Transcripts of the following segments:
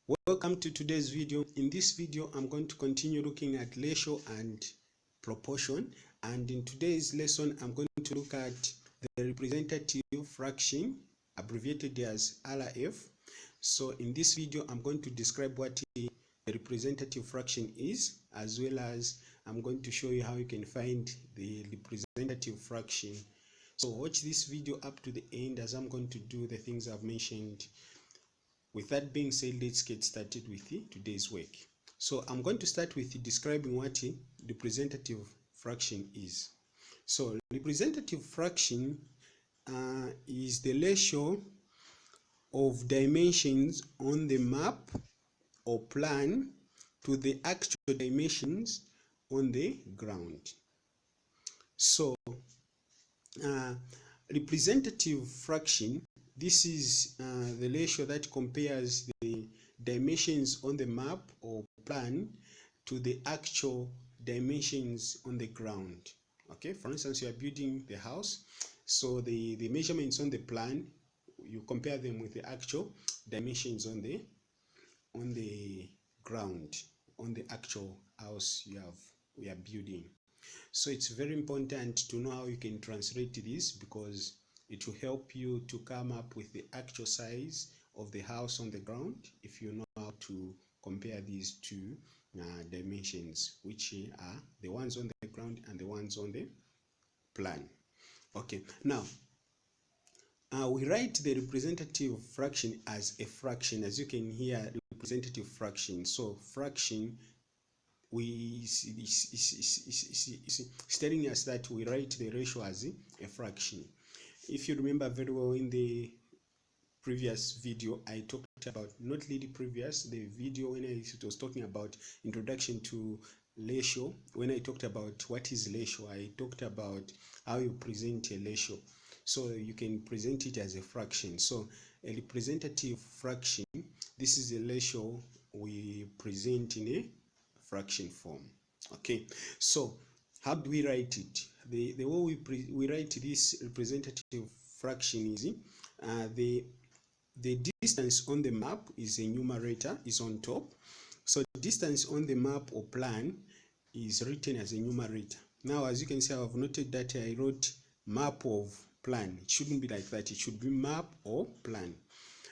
Welcome to today's video. In this video, I'm going to continue looking at ratio and proportion. And in today's lesson, I'm going to look at the representative fraction, abbreviated as RF. So in this video, I'm going to describe what the representative fraction is, as well as I'm going to show you how you can find the representative fraction. So watch this video up to the end as I'm going to do the things I've mentioned. With that being said, let's get started with today's work. So I'm going to start with describing what a representative fraction is. So representative fraction is the ratio of dimensions on the map or plan to the actual dimensions on the ground. So representative fraction, this is the ratio that compares the dimensions on the map or plan to the actual dimensions on the ground. Okay, for instance, you are building the house, so the measurements on the plan, you compare them with the actual dimensions on the ground, on the actual house we are building. So it's very important to know how you can translate this, because it will help you to come up with the actual size of the house on the ground if you know how to compare these two dimensions, which are the ones on the ground and the ones on the plan. Okay, now we write the representative fraction as a fraction, as you can hear, representative fraction. So fraction, it's telling us that we write the ratio as a fraction. If you remember very well, in the previous video I talked about, not really previous, the video when I was talking about introduction to ratio, when I talked about what is ratio, I talked about how you present a ratio. So you can present it as a fraction. So a representative fraction, this is a ratio we present in a fraction form. Okay, so how do we write it? The way we write this representative fraction is the distance on the map is a numerator, is on top. So distance on the map or plan is written as a numerator. Now, as you can see, I have noted that I wrote map of plan. It shouldn't be like that. It should be map or plan.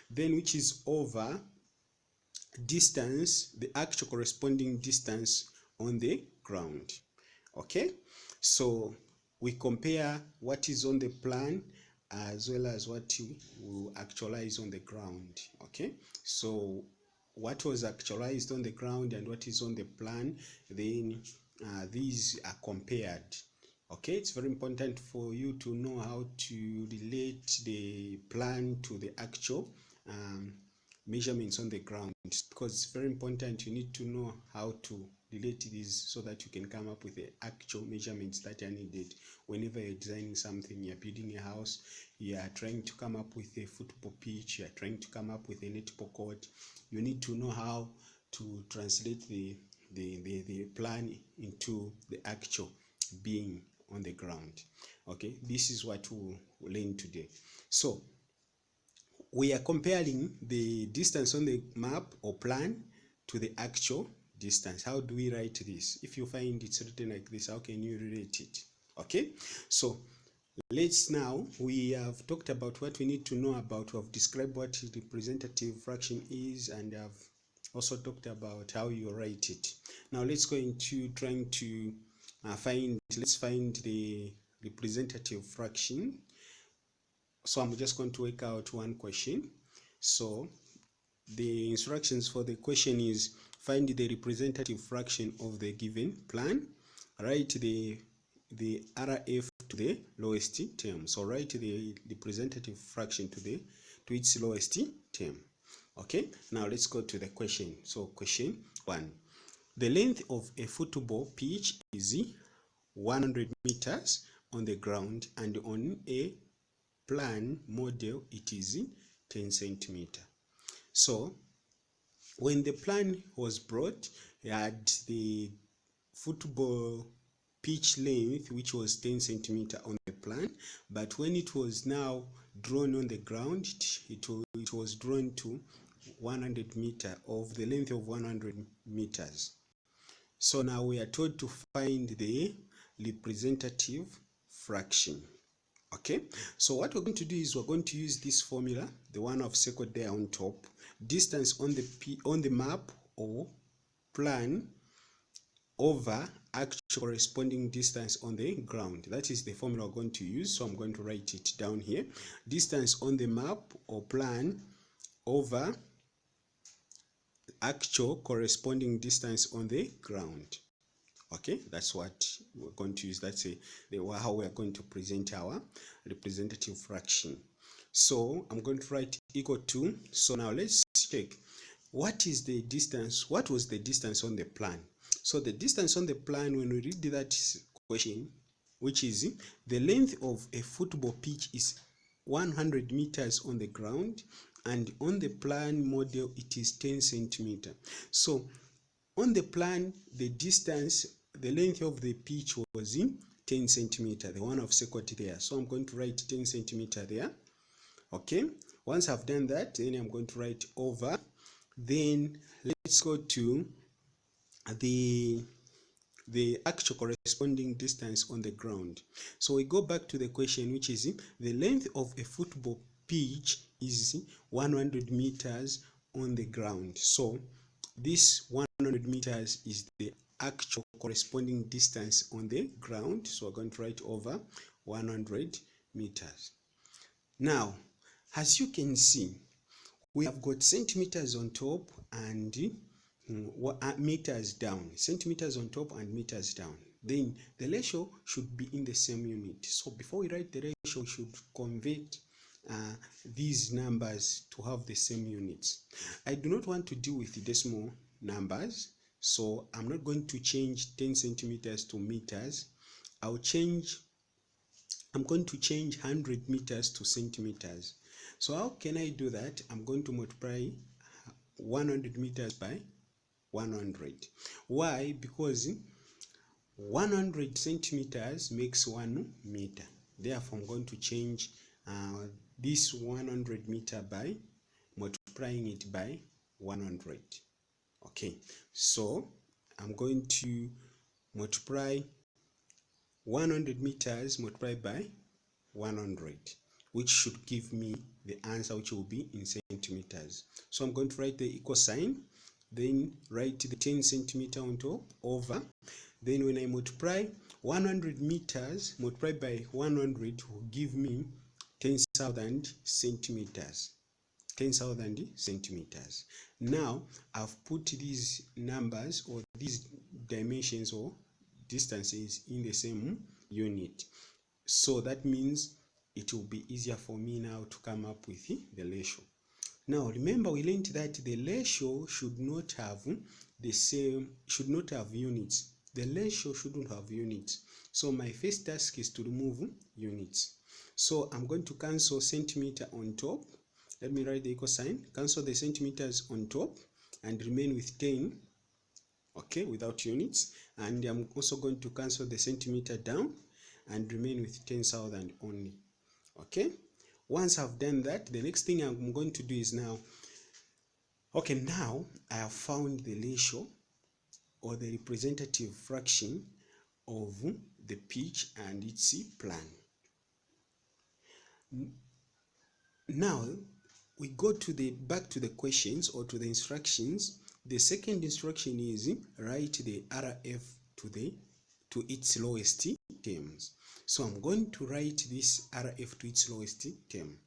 Then which is over distance, the actual corresponding distance on the ground. Okay, so we compare what is on the plan as well as what we will actualize on the ground. Okay, so what was actualized on the ground and what is on the plan, then these are compared. Okay, it's very important for you to know how to relate the plan to the actual measurements on the ground, because it's very important. You need to know how to relate these so that you can come up with the actual measurements that are needed whenever you're designing something. You're building a house, you are trying to come up with a football pitch, you are trying to come up with a netball court. You need to know how to translate the plan into the actual being on the ground. Okay, this is what we'll learn today. So we are comparing the distance on the map or plan to the actual distance. How do we write this? If you find it's written like this, how can you relate it? Okay, so let's now, we have talked about what we need to know about, we have described what the representative fraction is, and I've also talked about how you write it. Now let's go into trying to let's find the representative fraction. So I'm just going to work out one question. So the instructions for the question is find the representative fraction of the given plan. Write the RF to the lowest term. So write the representative fraction to its lowest term. Okay, now let's go to the question. So question 1. The length of a football pitch is 100 meters on the ground, and on a plan model it is 10 centimeter. So when the plan was brought, it had the football pitch length which was 10 centimeter on the plan, but when it was now drawn on the ground, it was drawn to 100 meter, of the length of 100 meters. So now we are told to find the representative fraction. Okay, so what we're going to do is we're going to use this formula, the one I've circled there on top, distance on the map or plan over actual corresponding distance on the ground. That is the formula we're going to use, so I'm going to write it down here. Distance on the map or plan over actual corresponding distance on the ground. Okay, that's what we're going to use. That's how we're going to present our representative fraction. So I'm going to write equal to, so now let's check what is the distance, what was the distance on the plan. So the distance on the plan, when we read that question, which is the length of a football pitch is 100 meters on the ground, and on the plan model it is 10 centimeters. So on the plan, the distance, the length of the pitch was in 10 centimeters, the one I've circled there. So I'm going to write 10 centimeters there. Okay, once I've done that, then I'm going to write over. Then let's go to the actual corresponding distance on the ground. So we go back to the question, which is the length of a football pitch is 100 meters on the ground. So this 100 meters is the actual corresponding distance on the ground. So we're going to write over 100 meters. Now, as you can see, we have got centimeters on top and meters down. Centimeters on top and meters down. Then the ratio should be in the same unit. So before we write the ratio, we should convert these numbers to have the same units. I do not want to deal with the decimal numbers, so I'm not going to change 10 centimeters to meters. I'm going to change 100 meters to centimeters. So how can I do that? I'm going to multiply 100 meters by 100. Why? Because 100 centimeters makes 1 meter. Therefore, I'm going to change this 100 meter by multiplying it by 100. Okay, so I'm going to multiply 100 meters multiplied by 100, which should give me the answer, which will be in centimeters. So I'm going to write the equal sign, then write the 10 centimeter on top over. Then when I multiply 100 meters multiplied by 100 will give me 10,000 centimeters. 10,000 centimeters. Now I've put these numbers or these dimensions or distances in the same unit. So that means it will be easier for me now to come up with the ratio. Now remember, we learned that the ratio should not have units. The ratio shouldn't have units. So my first task is to remove units. So I'm going to cancel centimeter on top. Let me write the equal sign. Cancel the centimeters on top and remain with 10. Okay, without units. And I'm also going to cancel the centimeter down and remain with 10,000 only. Okay, once I've done that, the next thing I'm going to do is now I have found the ratio or the representative fraction of the pitch and its plan. Now we go to back to the questions or to the instructions. The second instruction is write the RF to its lowest terms. So I'm going to write this RF to its lowest term.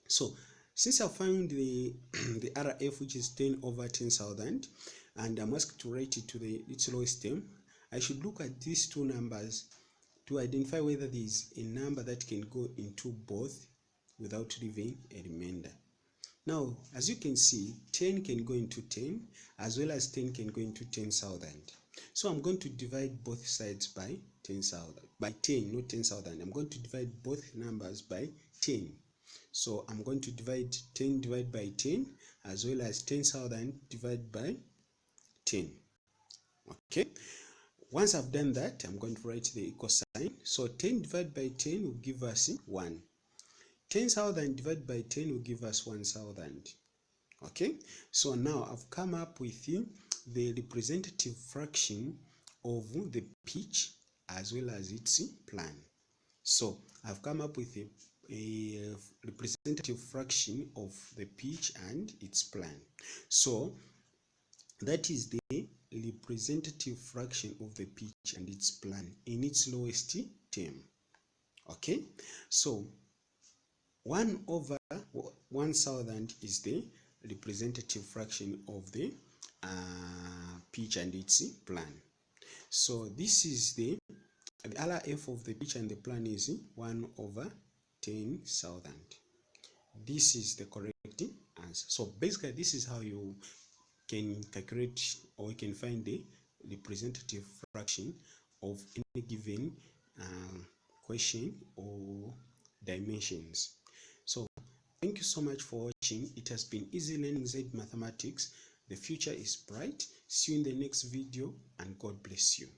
So since I found the RF, which is 10 over 10,000, and I'm asked to write it to its lowest term, I should look at these two numbers to identify whether there is a number that can go into both without leaving a remainder. Now, as you can see, 10 can go into 10, as well as 10 can go into 10,000. So I'm going to divide both sides by 10,000, by 10, not 10,000. I'm going to divide both numbers by 10. So I'm going to divide 10 divided by 10, as well as 10,000 divided by 10. Okay. Once I've done that, I'm going to write the equal sign. So 10 divided by 10 will give us 1. 10,000 divided by 10 will give us 1,000. Okay, so now I've come up with the representative fraction of the pitch as well as its plan. So I've come up with a representative fraction of the pitch and its plan. So that is the representative fraction of the pitch and its plan in its lowest term. Okay, so 1 over 1000 is the representative fraction of the pitch and its plan. So this is the RF of the pitch and the plan is 1 over 10,000. This is the correct answer. So basically this is how you can calculate or you can find the representative fraction of any given question or dimensions. So thank you so much for watching. It has been easy learning zed-Mathematics. The future is bright. See you in the next video and God bless you.